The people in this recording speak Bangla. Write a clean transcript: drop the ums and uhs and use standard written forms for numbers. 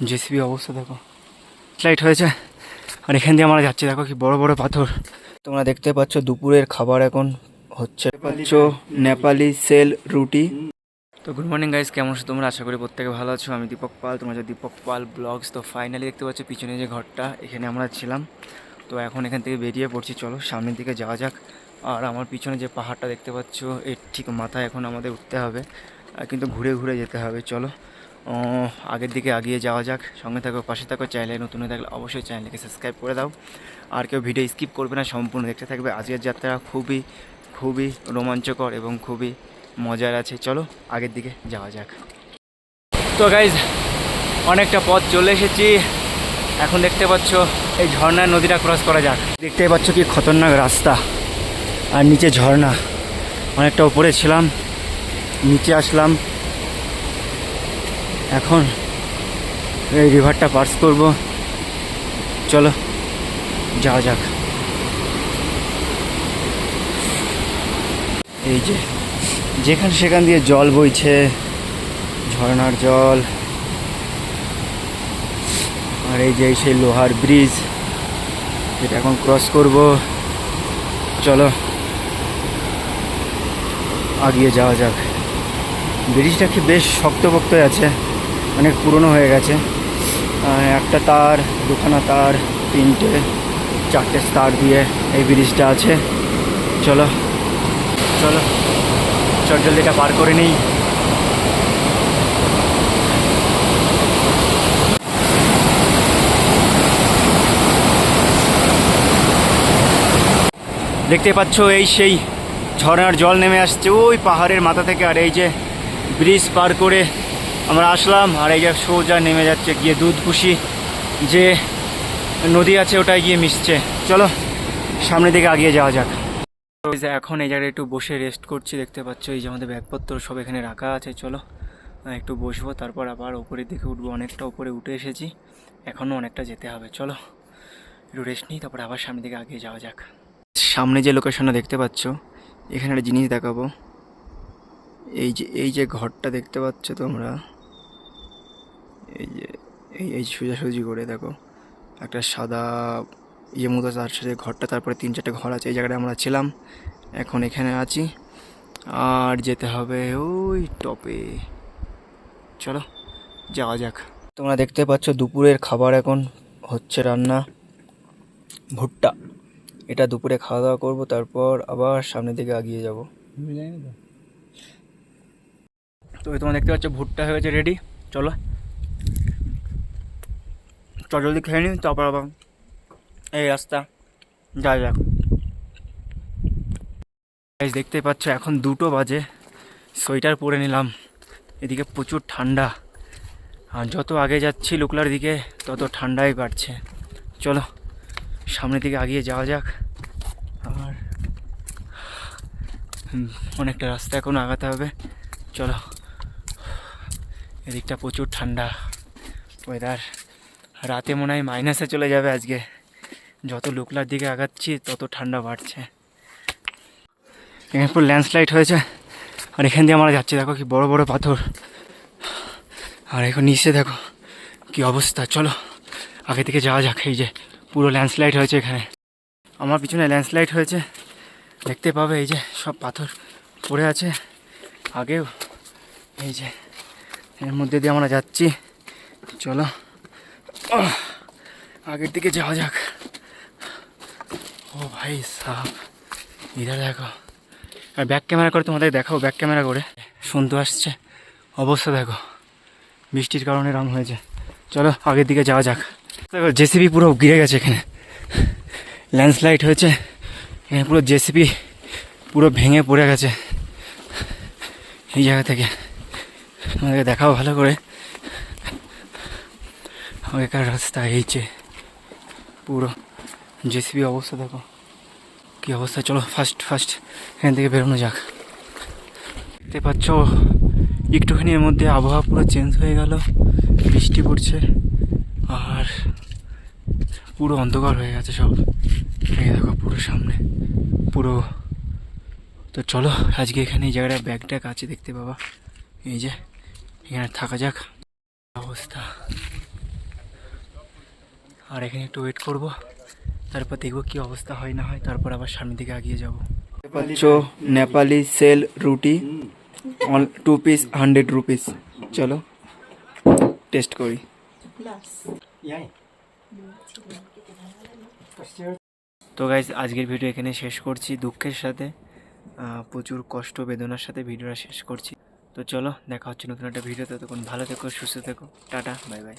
জেসিবি অবস্থা দেখো, লাইট হয়েছে। আর এখান দিয়ে আমরা যাচ্ছি, দেখো কি বড় বড় পাথর। তোমরা দেখতে পাচ্ছ দুপুরের খাবার এখন হচ্ছে, পাচ্ছ নেপালি সেল রুটি। তো গুড মর্নিং গাইস, কেমন আছো তোমরা? আশা করি প্রত্যেকে ভালো আছো। আমি দীপক পাল, তোমরা যে দীপক পাল ব্লগস। তো ফাইনালি দেখতে পাচ্ছ পিছনে যে ঘরটা, এখানে আমরা ছিলাম। তো এখন এখান থেকে বেরিয়ে পড়ছি, চলো সামনের দিকে যাওয়া যাক। আর আমার পিছনে যে পাহাড়টা দেখতে পাচ্ছ, এর ঠিক মাথায় এখন আমাদের উঠতে হবে, কিন্তু ঘুরে ঘুরে যেতে হবে। চলো আগের দিকে এগিয়ে যাওয়া যাক। সঙ্গে থাকো, পাশে থাকো। চ্যানেলে নতুন হয়ে থাকলে অবশ্যই চ্যানেলকে সাবস্ক্রাইব করে দাও। আর কেউ ভিডিও স্কিপ করবে না, সম্পূর্ণ দেখতে থাকবে। আজকের যাত্রা খুবই খুবই রোমাঞ্চকর এবং খুবই মজার আছে। চলো আগের দিকে যাওয়া যাক। তো গাইজ অনেকটা পথ চলে এসেছি। এখন দেখতে পাচ্ছ এই ঝর্ণার নদীটা ক্রস করা যাক। দেখতে পাচ্ছ কি খতরনাক রাস্তা, আর নিচে ঝর্ণা। অনেকটা উপরে ছিলাম, নিচে আসলাম। এখন এই রিভারটা পাস করব, চলো যাওয়া যাক। এই যে যেখানে সেখান দিয়ে জল বইছে, ঝর্ণার জল। আর এই যে সেই লোহার ব্রিজ, এটা এখন ক্রস করব। চলো আগিয়ে যাওয়া যাক। ব্রিজটা কি বেশ শক্তপোক্ত আছে, অনেক পুরনো হয়ে গেছে। একটা তার, দুখানা তার, তিনটে চারটে তার দিয়ে এই ব্রিজটা আছে। চলো চলো চটজলদিটা পার করে নিই। দেখতে পাচ্ছ এই সেই ঝর্ণার জল নেমে আসছে ওই পাহাড়ের মাথা থেকে। আর এই যে ব্রিজ পার করে আমরা আসলাম, আর এই যে সোজা নেমে যাচ্ছে গিয়ে দুধকুশি যে নদী আছে ওটায় গিয়ে মিশছে। চলো সামনের দিকে এগিয়ে যাওয়া যাক। এখন এই জায়গায় একটু বসে রেস্ট করছি। দেখতে পাচ্ছ এই যে আমাদের ব্যাগপত্র সব এখানে রাখা আছে। চলো একটু বসবো, তারপর আবার ওপরের দিকে উঠবো। অনেকটা উপরে উঠে এসেছি, এখনও অনেকটা যেতে হবে। চলো একটু রেস্ট নিই, তারপর আবার সামনের দিকে এগিয়ে যাওয়া যাক। সামনে যে লোকেশনটা দেখতে পাচ্ছ, এখানে একটা জিনিস দেখাবো। এই যে ঘরটা দেখতে পাচ্ছ তোমরা, এই যে এই সোজাসুজি করে দেখো একটা সাদা ইয়ে মতো, তার সাথে ঘরটা, তারপরে 3-4টে ঘর আছে। এই জায়গাটা আমরা ছিলাম, এখন এখানে আছি। আর যেতে হবে ওই টপে। চলো যাওয়া যাক। তোমরা দেখতে পাচ্ছ দুপুরের খাবার এখন হচ্ছে রান্না, ভুট্টা। এটা দুপুরে খাওয়া দাওয়া করবো, তারপর আবার সামনের দিকে এগিয়ে যাব। তো তোমরা দেখতে পাচ্ছ ভুট্টা হয়েছে রেডি। চলো জলদি খেয়ে নিই, তারপর আবার এই রাস্তা যা যাক। দেখতে পাচ্ছ এখন 2টো বাজে, সোয়েটার পরে নিলাম। এদিকে প্রচুর ঠান্ডা, আর যত আগে যাচ্ছি লুকলার দিকে তত ঠান্ডাই বাড়ছে। চলো সামনের দিকে এগিয়ে যাওয়া যাক। আর অনেকটা রাস্তা এখন আগাতে হবে। চলো, এদিকটা প্রচুর ঠান্ডা ওয়েদার। রাতে মনে হয় মাইনাসে চলে যাবে আজকে। যত লুকলার দিকে আগাচ্ছি তত ঠান্ডা বাড়ছে। এখানে পুরো ল্যান্ডস্লাইড হয়েছে, আর এখান দিয়ে আমরা যাচ্ছি, দেখো কি বড় বড় পাথর। আর এখন নিচে দেখো কি অবস্থা। চলো আগে থেকে যাওয়া যাক। এই যে পুরো ল্যান্ডস্লাইড হয়েছে এখানে, আমার পিছনে ল্যান্ডস্লাইড হয়েছে, দেখতে পাবে। এই যে সব পাথর পড়ে আছে আগেও। এই যে এর মধ্যে দিয়ে আমরা যাচ্ছি। চলো আগের দিকে যাওয়া যাক। ও ভাই সাহ, ইধার দেখো। আর ব্যাক ক্যামেরা করে তোমাদের দেখাও, ব্যাক ক্যামেরা করে শুনতে আসছে অবস্থা দেখো, বৃষ্টির কারণে রং হয়েছে। চলো আগের দিকে যাওয়া যাক। দেখো জেসিবি পুরো গিরে গেছে, এখানে ল্যান্ডস্লাইড হয়েছে, এখানে পুরো জেসিবি পুরো ভেঙে পড়ে গেছে এই জায়গা থেকে। আমাদেরকে দেখাও ভালো করে আগেকার রাস্তা। এই যে পুরো জেসিবি অবস্থা দেখো কি অবস্থা। চলো ফার্স্ট এখান থেকে বেরোনো যাক। দেখতে পাচ্ছ একটুখানি এর মধ্যে আবহাওয়া পুরো চেঞ্জ হয়ে গেল, বৃষ্টি পড়ছে, আর পুরো অন্ধকার হয়ে গেছে সব। এই দেখো পুরো সামনে পুরো। তো চলো আজকে এখানে এই জায়গাটা ব্যাগ ট্যাগ আছে দেখতে পাবা। এই যে এখানে থাকা যাক। অবস্থা আর এখানে একটু ওয়েট করব, তারপর দেখবো কি অবস্থা হয় না হয়, তারপর আবার সামনের দিকে এগিয়ে যাব। পাচ্ছ নেপালি সেল রুটি, 2 পিস 100 রুপিস। চলো টেস্ট করি। তো গাইজ আজকের ভিডিও এখানে শেষ করছি, দুঃখের সাথে প্রচুর কষ্ট বেদনার সাথে ভিডিওটা শেষ করছি। তো চলো দেখা হচ্ছে নতুন একটা ভিডিওতে, তখন ভালো থেকো, সুস্থ থেকো, টাটা, বাই বাই।